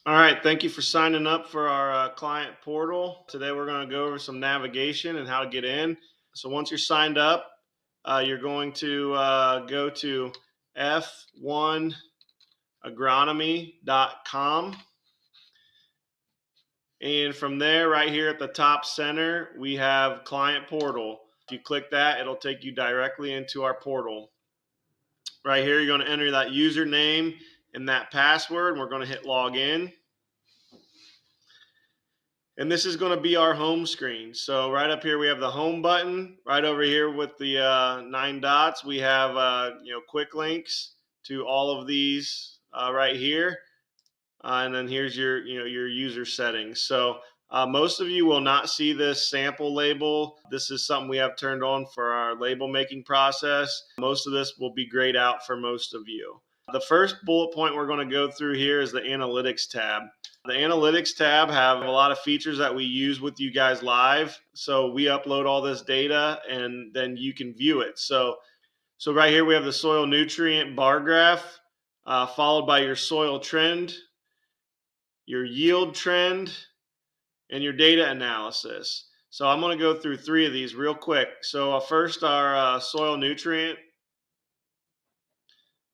All right, thank you for signing up for our client portal. Today we're going to go over some navigation and how to get in. So once you're signed up, you're going to go to f1agronomy.com. And from there, right here at the top center, we have client portal. If you click that, it'll take you directly into our portal. Right here, you're going to enter that username and that password, and we're going to hit log in. And this is going to be our home screen. So right up here, we have the home button. Right over here with the 9 dots, we have quick links to all of these right here. And then here's your user settings. So most of you will not see this sample label. This is something we have turned on for our label making process. Most of this will be grayed out for most of you. The first bullet point we're going to go through here is the analytics tab. The analytics tab have a lot of features that we use with you guys live. So we upload all this data and then you can view it. So right here we have the soil nutrient bar graph, followed by your soil trend, your yield trend, and your data analysis. So I'm going to go through 3 of these real quick. So first, our soil nutrient.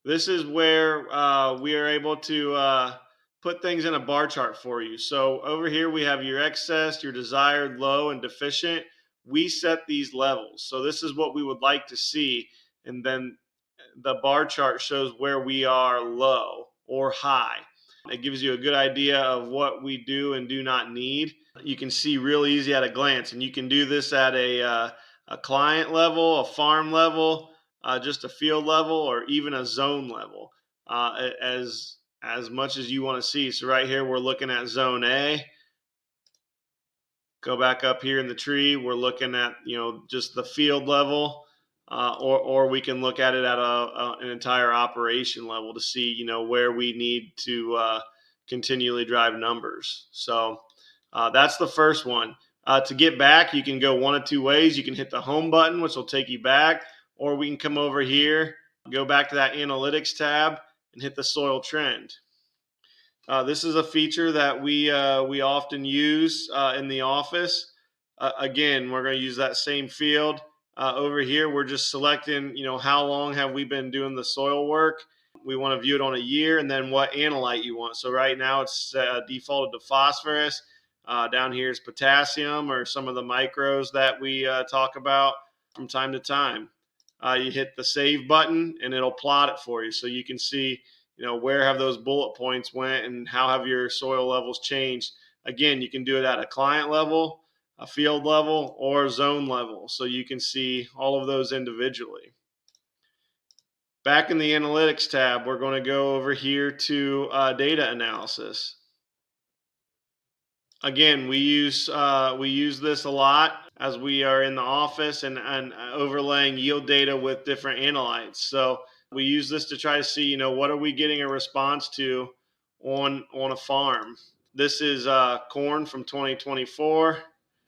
This is where we are able to put things in a bar chart for you. So over here we have your excess, your desired, low, and deficient. We set these levels. So this is what we would like to see. And then the bar chart shows where we are low or high. It gives you a good idea of what we do and do not need. You can see real easy at a glance, and you can do this at a client level, a farm level, just a field level, or even a zone level, as much as you want to see. So right here, we're looking at zone A. Go back up here in the tree. We're looking at just the field level, or we can look at it at an entire operation level to see where we need to continually drive numbers. So that's the first one. To get back, you can go one of 2 ways. You can hit the home button, which will take you back, or we can come over here, go back to that analytics tab, and hit the soil trend. This is a feature that we often use in the office. Again, we're going to use that same field. Over here, we're just selecting, how long have we been doing the soil work. We want to view it on a year, and then what analyte you want. So right now it's defaulted to phosphorus. Down here is potassium, or some of the micros that we talk about from time to time. You hit the save button and it'll plot it for you, so you can see where have those bullet points went and how have your soil levels changed. Again, you can do it at a client level, a field level, or zone level, so you can see all of those individually. Back in the analytics tab, we're going to go over here to data analysis. Again, we use this a lot as we are in the office and overlaying yield data with different analytes. So we use this to try to see, what are we getting a response to on a farm. This is corn from 2024.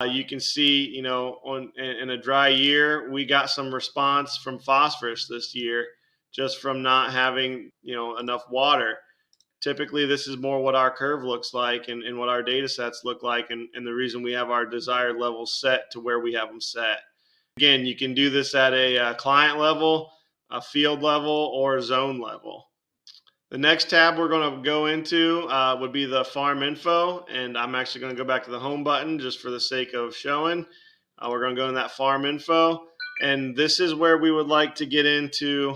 You can see, in a dry year, we got some response from phosphorus this year just from not having, enough water. Typically, this is more what our curve looks like and what our data sets look like, and the reason we have our desired levels set to where we have them set. Again, you can do this at a client level, a field level, or a zone level. The next tab we're going to go into would be the farm info, and I'm actually going to go back to the home button just for the sake of showing. We're going to go in that farm info, and this is where we would like to get into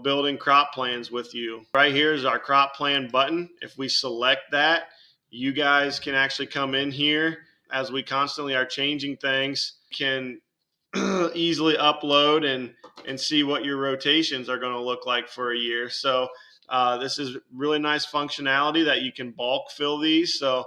building crop plans with you. Right here is our crop plan button. If we select that, you guys can actually come in here as we constantly are changing things, can easily upload and see what your rotations are going to look like for a year. So this is really nice functionality that you can bulk fill these. So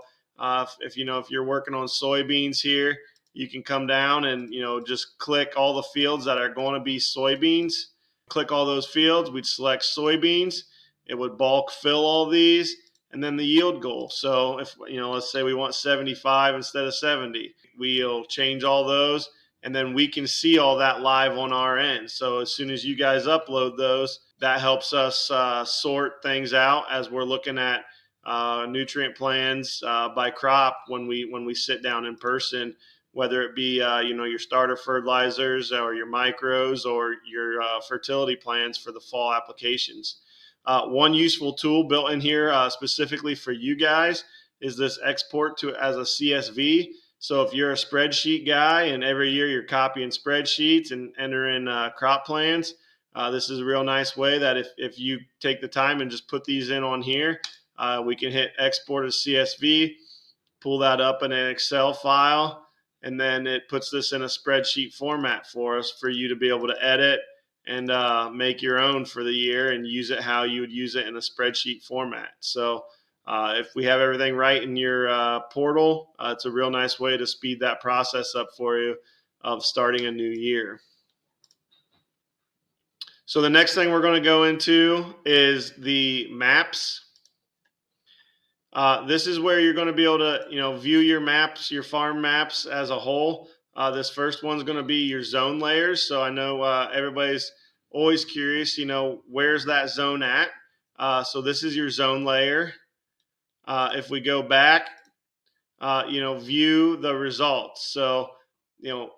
if you're working on soybeans here, you can come down and just click all the fields that are going to be soybeans. Click all those fields. We'd select soybeans. It would bulk fill all these, and then the yield goal. So if let's say we want 75 instead of 70, we'll change all those, and then we can see all that live on our end. So as soon as you guys upload those, that helps us sort things out as we're looking at nutrient plans by crop when we sit down in person, whether it be your starter fertilizers or your micros or your fertility plans for the fall applications. One useful tool built in here specifically for you guys is this export to as a CSV. So if you're a spreadsheet guy and every year you're copying spreadsheets and entering crop plans, this is a real nice way that if you take the time and just put these in on here, we can hit export as CSV, pull that up in an Excel file, and then it puts this in a spreadsheet format for us for you to be able to edit and make your own for the year and use it how you would use it in a spreadsheet format. So if we have everything right in your portal, it's a real nice way to speed that process up for you of starting a new year. So the next thing we're going to go into is the maps. This is where you're going to be able to, view your maps, your farm maps as a whole. This first one's going to be your zone layers. So I know everybody's always curious, where's that zone at? So this is your zone layer. If we go back, view the results. So,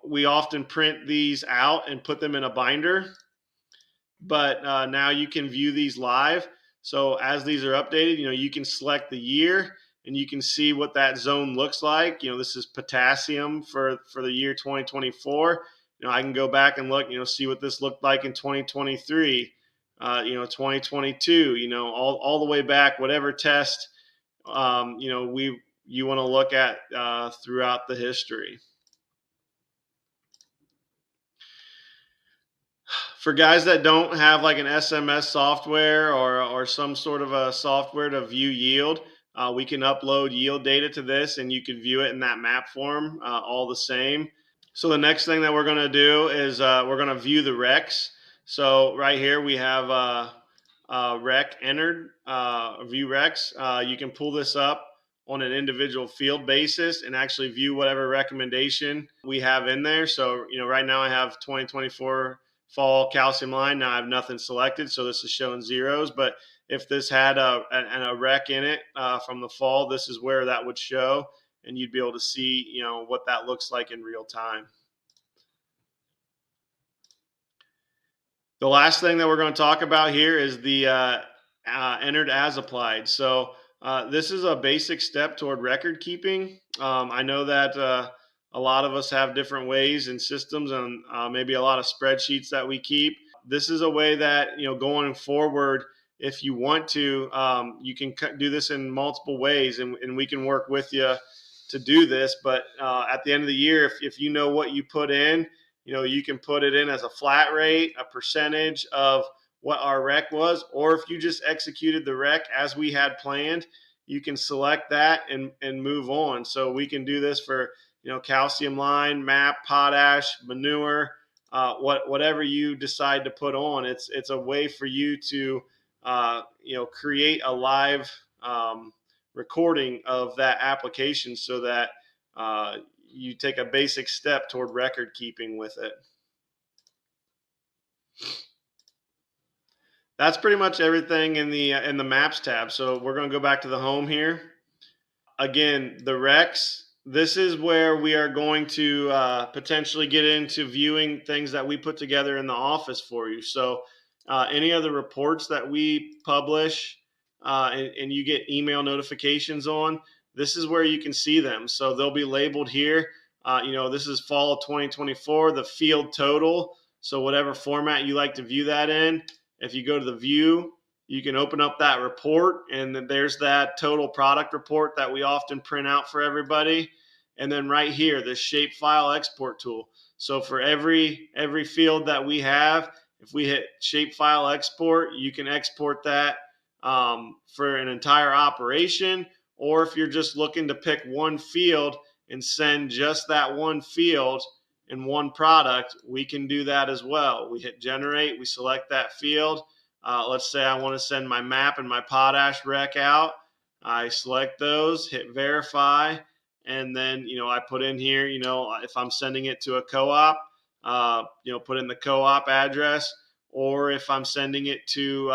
we often print these out and put them in a binder, but now you can view these live. So as these are updated, you can select the year and you can see what that zone looks like. This is potassium for the year 2024. I can go back and look, see what this looked like in 2023, 2022, all the way back, whatever test, you want to look at throughout the history. For guys that don't have like an SMS software or some sort of a software to view yield, we can upload yield data to this and you can view it in that map form all the same. So the next thing that we're going to do is we're going to view the recs. So right here we have rec entered, view recs. You can pull this up on an individual field basis and actually view whatever recommendation we have in there. So, right now I have 2024 fall calcium line. Now I have nothing selected, so this is showing zeros. But if this had a rec in it from the fall, this is where that would show, and you'd be able to see, what that looks like in real time. The last thing that we're going to talk about here is the entered as applied. So this is a basic step toward record keeping. I know that a lot of us have different ways and systems and maybe a lot of spreadsheets that we keep. This is a way that, going forward, if you want to, you can do this in multiple ways, and we can work with you to do this. But at the end of the year, if you know what you put in, you can put it in as a flat rate, a percentage of what our rec was, or if you just executed the rec as we had planned, you can select that and move on. So we can do this for, calcium line, MAP, potash, manure, whatever you decide to put on. It's a way for you to, create a live recording of that application so that you take a basic step toward record keeping with it. That's pretty much everything in the maps tab. So we're going to go back to the home here. Again, the recs. This is where we are going to potentially get into viewing things that we put together in the office for you. So any of the reports that we publish and you get email notifications on, this is where you can see them. So they'll be labeled here. This is fall of 2024, the field total. So whatever format you like to view that in, if you go to the view, you can open up that report, and then there's that total product report that we often print out for everybody. And then right here, this shapefile export tool. So for every field that we have, if we hit shapefile export, you can export that for an entire operation. Or if you're just looking to pick one field and send just that one field in one product, we can do that as well. We hit generate, we select that field. Let's say I want to send my MAP and my potash rec out. I select those, hit verify, and then, I put in here, if I'm sending it to a co-op, put in the co-op address, or if I'm sending it to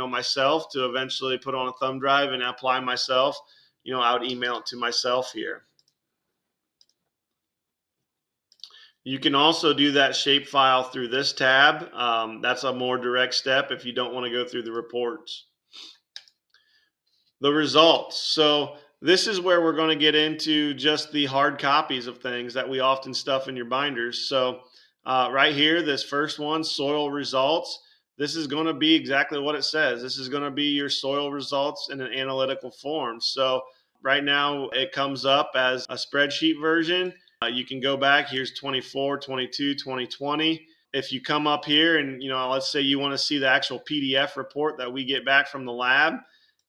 myself to eventually put on a thumb drive and apply myself, I would email it to myself here. You can also do that shapefile through this tab. That's a more direct step if you don't want to go through the reports. The results. So this is where we're going to get into just the hard copies of things that we often stuff in your binders. So right here, this first one, soil results, this is going to be exactly what it says. This is going to be your soil results in an analytical form. So right now it comes up as a spreadsheet version. You can go back. Here's 24, 22, 2020. If you come up here and, let's say you want to see the actual PDF report that we get back from the lab,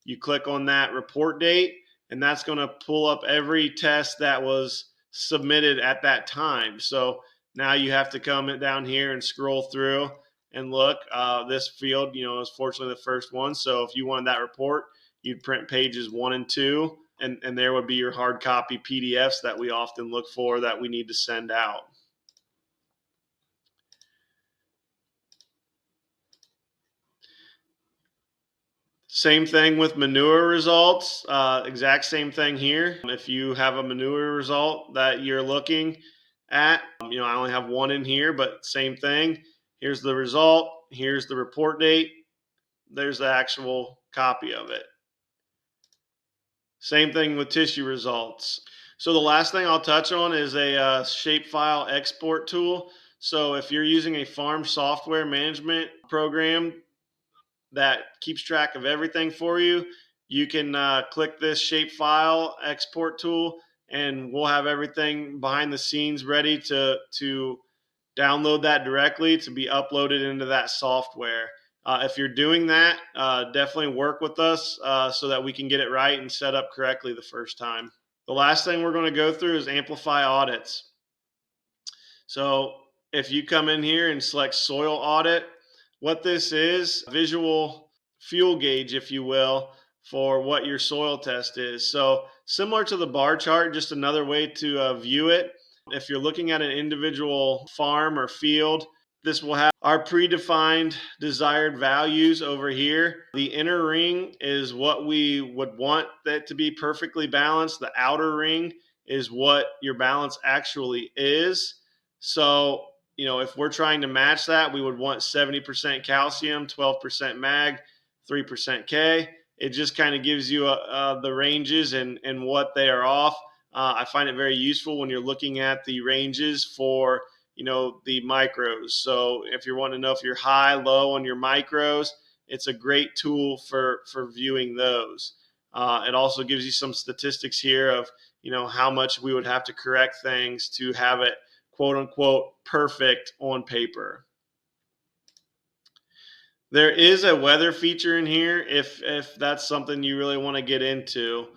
you click on that report date, and that's going to pull up every test that was submitted at that time. So now you have to come down here and scroll through and look. This field, is fortunately the first one. So if you wanted that report, you'd print pages 1 and 2, and there would be your hard copy PDFs that we often look for that we need to send out. Same thing with manure results, exact same thing here. If you have a manure result that you're looking at, I only have one in here, but same thing. Here's the result. Here's the report date. There's the actual copy of it. Same thing with tissue results. So the last thing I'll touch on is a shapefile export tool. So if you're using a farm software management program that keeps track of everything for you, you can click this shapefile export tool, and we'll have everything behind the scenes ready to download that directly to be uploaded into that software. If you're doing that, definitely work with us so that we can get it right and set up correctly the first time. The last thing we're going to go through is Amplify audits. So if you come in here and select soil audit, what this is, visual fuel gauge, if you will, for what your soil test is. So similar to the bar chart, just another way to view it. If you're looking at an individual farm or field, this will have our predefined desired values over here. The inner ring is what we would want that to be perfectly balanced. The outer ring is what your balance actually is. So, if we're trying to match that, we would want 70% calcium, 12% mag, 3% K. It just kind of gives you the ranges and what they are off. I find it very useful when you're looking at the ranges for, the micros. So if you're wanting to know if you're high, low on your micros, it's a great tool for viewing those. It also gives you some statistics here of, how much we would have to correct things to have it quote unquote perfect on paper. There is a weather feature in here if that's something you really want to get into,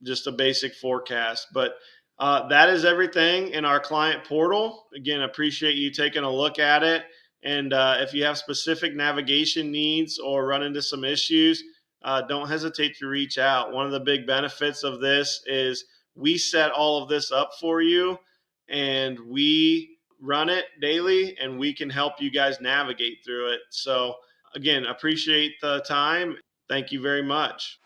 just a basic forecast. But that is everything in our client portal. Again, appreciate you taking a look at it. And if you have specific navigation needs or run into some issues, don't hesitate to reach out. One of the big benefits of this is we set all of this up for you, and we run it daily, and we can help you guys navigate through it. So again, appreciate the time. Thank you very much.